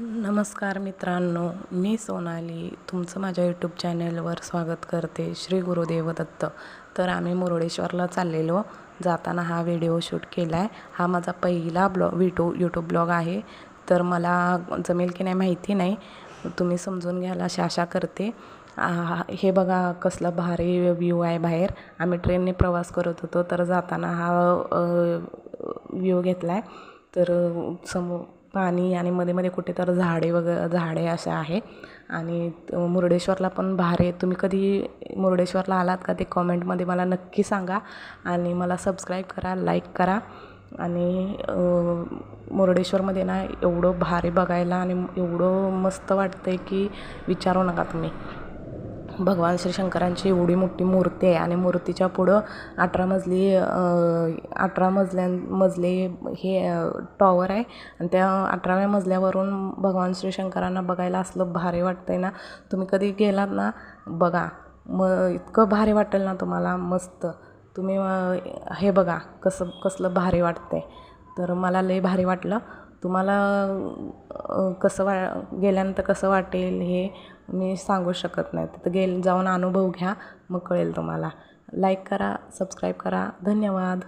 नमस्कार मित्रांनो, मी सोनाली तुमचं माझ्या यूट्यूब चॅनलवर स्वागत करते. श्री गुरुदेव दत्त. तर आम्ही मुरुडेश्वरला चाललेलो. जाताना हा व्हिडिओ शूट केला आहे. हा माझा पहिला यूट्यूब ब्लॉग आहे. तर मला जमेल की नाही माहिती नाही, तुम्ही समजून घ्यायला आशा करते. हे बघा कसला भारी व्ह्यू आहे बाहेर. आम्ही ट्रेनने प्रवास करत होतो, तर जाताना हा व्ह्यू घेतला आहे. तर पाणी आणि मध्ये मध्ये कुठे तर झाडे असे आहे. आणि मुरुडेश्वरला पण भारी. तुम्ही कधी मुरुडेश्वरला आलात का ते कॉमेंटमध्ये मला नक्की सांगा. आणि मला सबस्क्राईब करा, लाईक करा. आणि मुरुडेश्वरमध्ये ना एवढं भारी बघायला आणि एवढं मस्त वाटतं आहे की विचारू नका तुम्ही. भगवान श्री शंकरांची एवढी मोठी मूर्ती आहे आणि मूर्तीच्या पुढं 18 मजले हे टॉवर आहे. आणि त्या 18व्या मजल्यावरून भगवान श्री शंकरांना बघायला असलं भारी वाटतं आहे ना. तुम्ही कधी गेलात ना बघा, इतकं भारी वाटेल ना तुम्हाला. मस्त. तुम्ही हे बघा कसलं भारी वाटतंय. तर मला लई भारी वाटलं. तुम्हाला गेल्यानंतर कसं वाटेल हे मी सांगू शकत नाही. तिथं जाऊन अनुभव घ्या, मग कळेल तुम्हाला. लाईक करा, सबस्क्राईब करा. धन्यवाद.